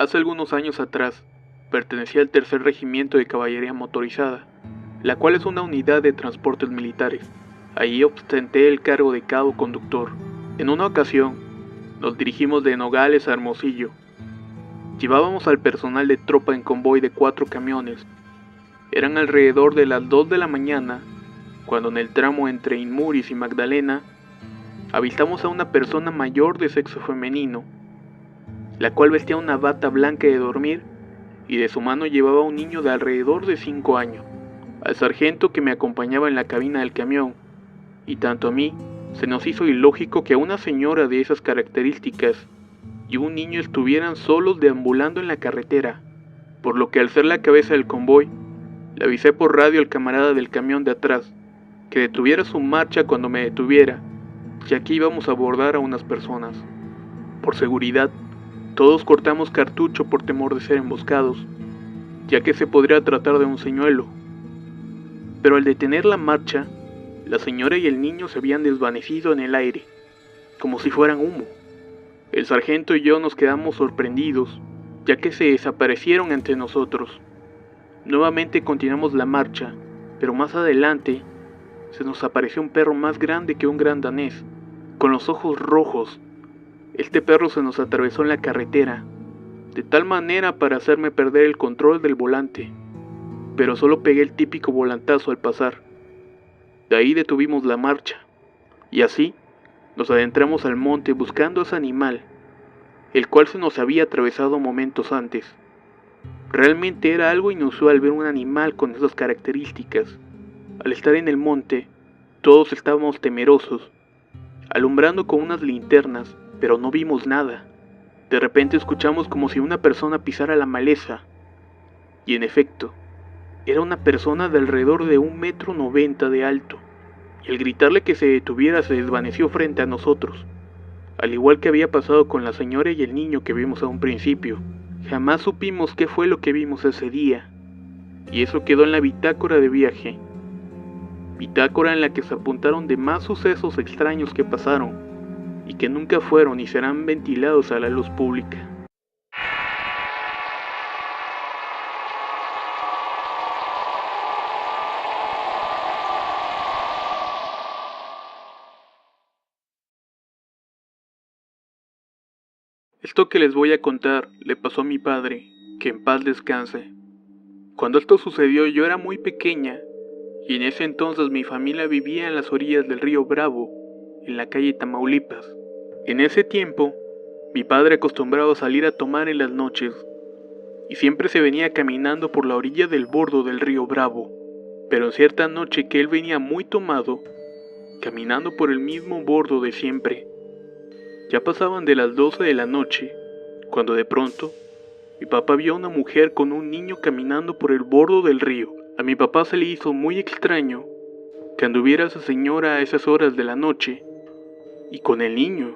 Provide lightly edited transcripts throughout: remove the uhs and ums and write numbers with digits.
Hace algunos años atrás, pertenecía al tercer regimiento de caballería motorizada, la cual es una unidad de transportes militares. Allí ostenté el cargo de cabo conductor. En una ocasión, nos dirigimos de Nogales a Hermosillo. Llevábamos al personal de tropa en convoy de 4 camiones. Eran alrededor de las 2 de la mañana, cuando en el tramo entre Inmuris y Magdalena, avistamos a una persona mayor de sexo femenino, la cual vestía una bata blanca de dormir y de su mano llevaba un niño de alrededor de 5 años. Al sargento que me acompañaba en la cabina del camión, y tanto a mí, se nos hizo ilógico que una señora de esas características y un niño estuvieran solos deambulando en la carretera, por lo que al ser la cabeza del convoy, le avisé por radio al camarada del camión de atrás que detuviera su marcha cuando me detuviera, ya que íbamos a abordar a unas personas. Por seguridad, todos cortamos cartucho por temor de ser emboscados, ya que se podría tratar de un señuelo. Pero al detener la marcha, la señora y el niño se habían desvanecido en el aire, como si fueran humo. El sargento y yo nos quedamos sorprendidos, ya que se desaparecieron entre nosotros. Nuevamente continuamos la marcha, pero más adelante se nos apareció un perro más grande que un gran danés, con los ojos rojos. Este perro se nos atravesó en la carretera, de tal manera para hacerme perder el control del volante, pero solo pegué el típico volantazo al pasar. De ahí detuvimos la marcha, y así nos adentramos al monte buscando a ese animal, el cual se nos había atravesado momentos antes. Realmente era algo inusual ver un animal con esas características. Al estar en el monte, todos estábamos temerosos, alumbrando con unas linternas, pero no vimos nada. De repente escuchamos como si una persona pisara la maleza, y en efecto, era una persona de alrededor de 1,90 m de alto, y al gritarle que se detuviera se desvaneció frente a nosotros, al igual que había pasado con la señora y el niño que vimos a un principio. Jamás supimos qué fue lo que vimos ese día, y eso quedó en la bitácora de viaje, bitácora en la que se apuntaron demás sucesos extraños que pasaron, y que nunca fueron ni serán ventilados a la luz pública. Esto que les voy a contar le pasó a mi padre, que en paz descanse. Cuando esto sucedió yo era muy pequeña, y en ese entonces mi familia vivía en las orillas del río Bravo, en la calle Tamaulipas. En ese tiempo, mi padre acostumbraba a salir a tomar en las noches, y siempre se venía caminando por la orilla del bordo del río Bravo. Pero en cierta noche que él venía muy tomado, caminando por el mismo bordo de siempre. Ya pasaban de las 12 de la noche, cuando de pronto, mi papá vio a una mujer con un niño caminando por el bordo del río. A mi papá se le hizo muy extraño que anduviera esa señora a esas horas de la noche y con el niño,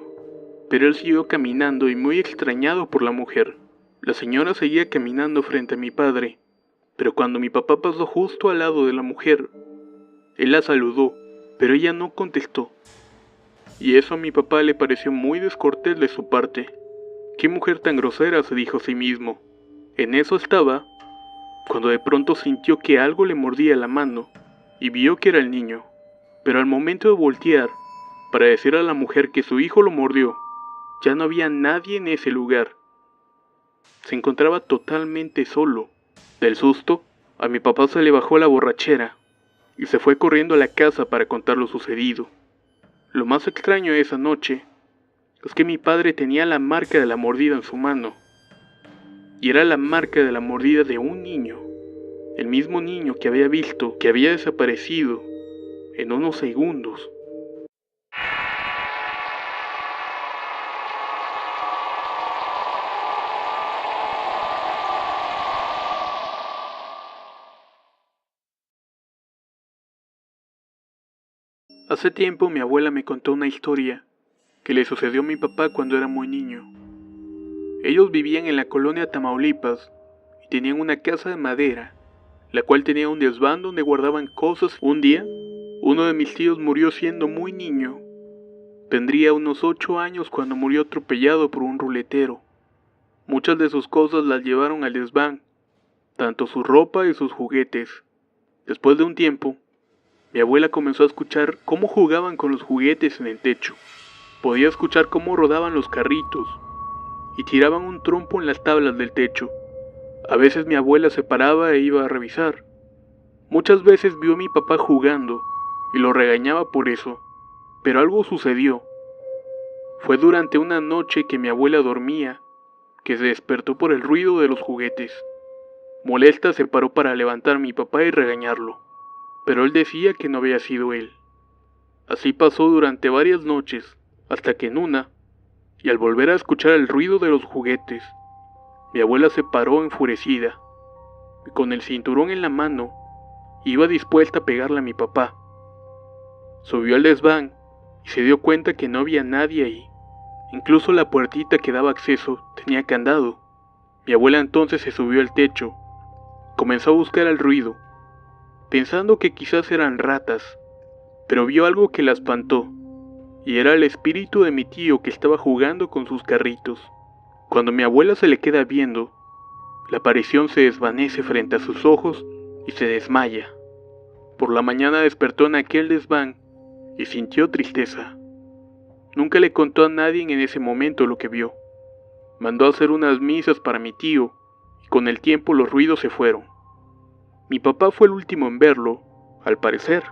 pero él siguió caminando y muy extrañado por la mujer. La señora seguía caminando frente a mi padre, pero cuando mi papá pasó justo al lado de la mujer, él la saludó, pero ella no contestó. Y eso a mi papá le pareció muy descortés de su parte. «¿Qué mujer tan grosera?», se dijo a sí mismo. En eso estaba, cuando de pronto sintió que algo le mordía la mano, y vio que era el niño. Pero al momento de voltear, para decir a la mujer que su hijo lo mordió, ya no había nadie en ese lugar. Se encontraba totalmente solo. Del susto, a mi papá se le bajó la borrachera, y se fue corriendo a la casa para contar lo sucedido. Lo más extraño de esa noche es que mi padre tenía la marca de la mordida en su mano, y era la marca de la mordida de un niño, el mismo niño que había visto que había desaparecido en unos segundos. Hace tiempo mi abuela me contó una historia que le sucedió a mi papá cuando era muy niño. Ellos vivían en la colonia Tamaulipas y tenían una casa de madera, la cual tenía un desván donde guardaban cosas. Un día, uno de mis tíos murió siendo muy niño. Tendría unos 8 años cuando murió atropellado por un ruletero. Muchas de sus cosas las llevaron al desván, tanto su ropa y sus juguetes. Después de un tiempo, mi abuela comenzó a escuchar cómo jugaban con los juguetes en el techo. Podía escuchar cómo rodaban los carritos y tiraban un trompo en las tablas del techo. A veces mi abuela se paraba e iba a revisar. Muchas veces vio a mi papá jugando y lo regañaba por eso, pero algo sucedió. Fue durante una noche que mi abuela dormía, que se despertó por el ruido de los juguetes. Molesta se paró para levantar a mi papá y regañarlo, pero él decía que no había sido él. Así pasó durante varias noches, hasta que en una, y al volver a escuchar el ruido de los juguetes, mi abuela se paró enfurecida, y con el cinturón en la mano, iba dispuesta a pegarle a mi papá. Subió al desván y se dio cuenta que no había nadie ahí. Incluso la puertita que daba acceso tenía candado. Mi abuela entonces se subió al techo. Comenzó a buscar el ruido, pensando que quizás eran ratas, pero vio algo que la espantó, y era el espíritu de mi tío que estaba jugando con sus carritos. Cuando mi abuela se le queda viendo, la aparición se desvanece frente a sus ojos y se desmaya. Por la mañana despertó en aquel desván y sintió tristeza. Nunca le contó a nadie en ese momento lo que vio. Mandó a hacer unas misas para mi tío y con el tiempo los ruidos se fueron. Mi papá fue el último en verlo, al parecer.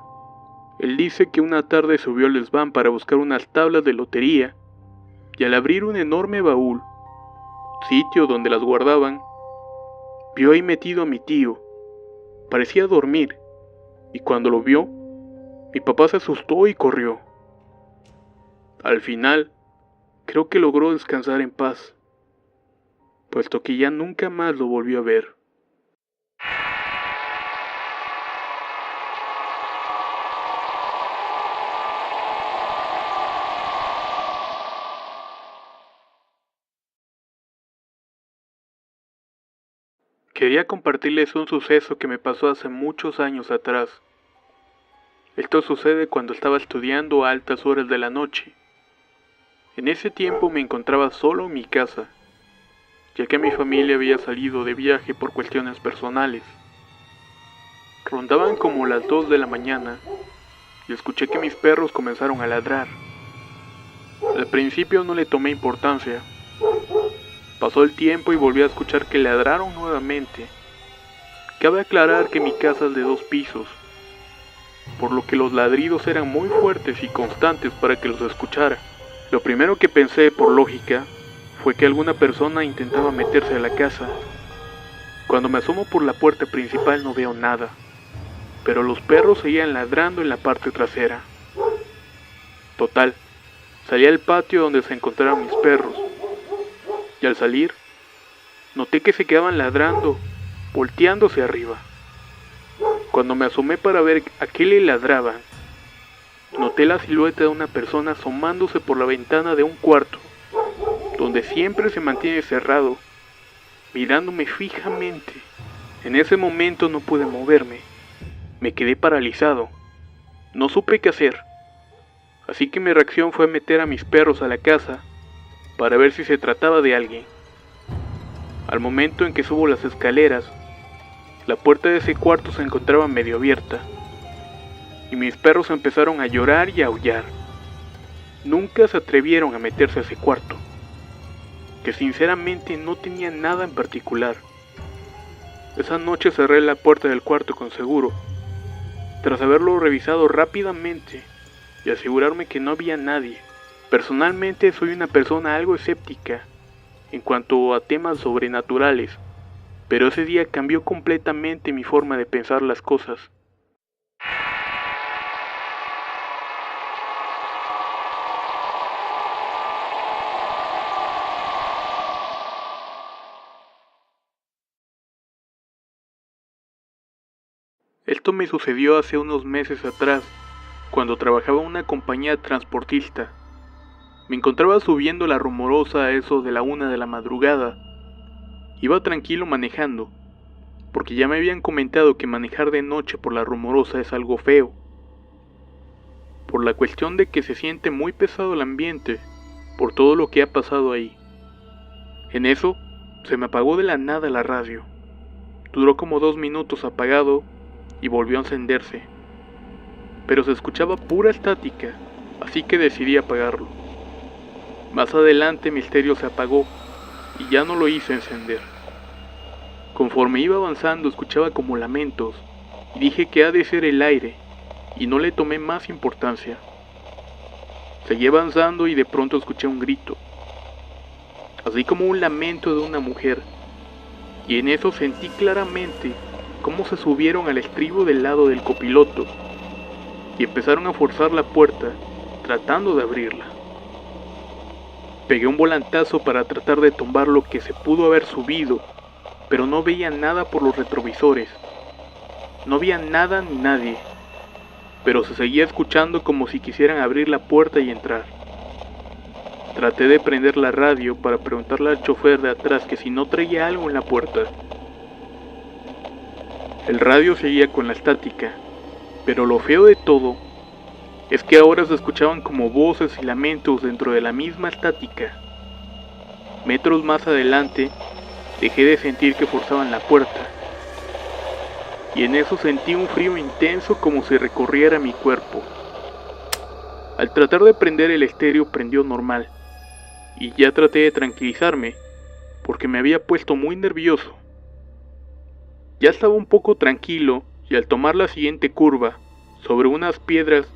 Él dice que una tarde subió al desván para buscar unas tablas de lotería y al abrir un enorme baúl, sitio donde las guardaban, vio ahí metido a mi tío. Parecía dormir y cuando lo vio, mi papá se asustó y corrió. Al final, creo que logró descansar en paz, puesto que ya nunca más lo volvió a ver. Quería compartirles un suceso que me pasó hace muchos años atrás. Esto sucede cuando estaba estudiando a altas horas de la noche. En ese tiempo me encontraba solo en mi casa, ya que mi familia había salido de viaje por cuestiones personales. Rondaban como las 2 de la mañana y escuché que mis perros comenzaron a ladrar. Al principio no le tomé importancia. Pasó el tiempo y volví a escuchar que ladraron nuevamente. Cabe aclarar que mi casa es de 2 pisos, por lo que los ladridos eran muy fuertes y constantes para que los escuchara. Lo primero que pensé, por lógica, fue que alguna persona intentaba meterse a la casa. Cuando me asomo por la puerta principal no veo nada, pero los perros seguían ladrando en la parte trasera. Total, salí al patio donde se encontraban mis perros, y al salir, noté que se quedaban ladrando, volteándose arriba. Cuando me asomé para ver a qué le ladraban, noté la silueta de una persona asomándose por la ventana de un cuarto, donde siempre se mantiene cerrado, mirándome fijamente. En ese momento no pude moverme, me quedé paralizado, no supe qué hacer, así que mi reacción fue meter a mis perros a la casa para ver si se trataba de alguien. Al momento en que subo las escaleras, la puerta de ese cuarto se encontraba medio abierta, y mis perros empezaron a llorar y a aullar. Nunca se atrevieron a meterse a ese cuarto, que sinceramente no tenía nada en particular. Esa noche cerré la puerta del cuarto con seguro, tras haberlo revisado rápidamente y asegurarme que no había nadie. Personalmente soy una persona algo escéptica en cuanto a temas sobrenaturales, pero ese día cambió completamente mi forma de pensar las cosas. Esto me sucedió hace unos meses atrás, cuando trabajaba en una compañía transportista. Me encontraba subiendo la Rumorosa a eso de la 1 de la madrugada. Iba tranquilo manejando, porque ya me habían comentado que manejar de noche por la Rumorosa es algo feo, por la cuestión de que se siente muy pesado el ambiente, por todo lo que ha pasado ahí. En eso, Se me apagó de la nada la radio. Duró como 2 minutos apagado y volvió a encenderse. Pero se escuchaba pura estática, así que decidí apagarlo. Más adelante mi estéreo se apagó y ya no lo hice encender. Conforme iba avanzando escuchaba como lamentos y dije que ha de ser el aire y no le tomé más importancia. Seguí avanzando y de pronto escuché un grito, así como un lamento de una mujer, y en eso sentí claramente cómo se subieron al estribo del lado del copiloto y empezaron a forzar la puerta tratando de abrirla. Pegué un volantazo para tratar de tumbar lo que se pudo haber subido, pero no veía nada por los retrovisores. No había nada ni nadie, pero se seguía escuchando como si quisieran abrir la puerta y entrar. Traté de prender la radio para preguntarle al chofer de atrás que si no traía algo en la puerta. El radio seguía con la estática, pero lo feo de todo es que ahora se escuchaban como voces y lamentos dentro de la misma estática. Metros más adelante, dejé de sentir que forzaban la puerta, y en eso sentí un frío intenso como si recorriera mi cuerpo. Al tratar de prender el estéreo prendió normal, y ya traté de tranquilizarme, porque me había puesto muy nervioso. Ya estaba un poco tranquilo, y al tomar la siguiente curva, sobre unas piedras,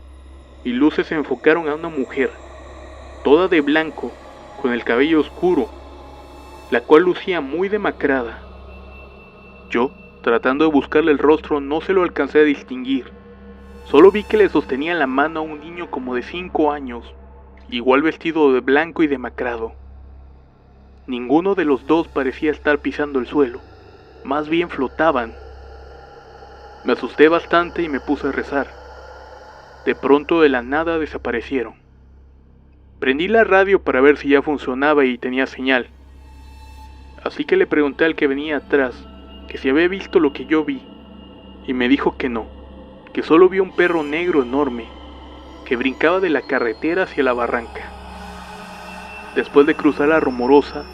mis luces se enfocaron a una mujer, toda de blanco, con el cabello oscuro, la cual lucía muy demacrada. Yo, tratando de buscarle el rostro, no se lo alcancé a distinguir. Solo vi que le sostenía la mano a un niño como de 5 años, igual vestido de blanco y demacrado. Ninguno de los dos parecía estar pisando el suelo, más bien flotaban. Me asusté bastante y me puse a rezar. De pronto de la nada desaparecieron. Prendí la radio para ver si ya funcionaba y tenía señal. Así que le pregunté al que venía atrás que si había visto lo que yo vi, y me dijo que no, que solo vio un perro negro enorme que brincaba de la carretera hacia la barranca. Después de cruzar la Rumorosa,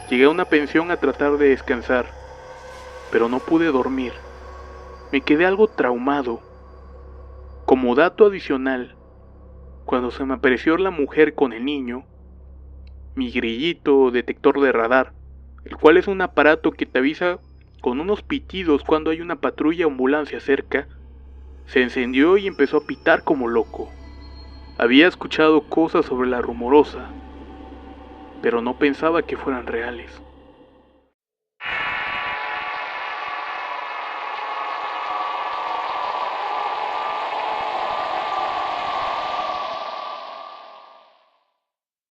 llegué a una pensión a tratar de descansar, pero no pude dormir. Me quedé algo traumado. Como dato adicional, cuando se me apareció la mujer con el niño, mi grillito detector de radar, el cual es un aparato que te avisa con unos pitidos cuando hay una patrulla o ambulancia cerca, se encendió y empezó a pitar como loco. Había escuchado cosas sobre la Rumorosa, pero no pensaba que fueran reales.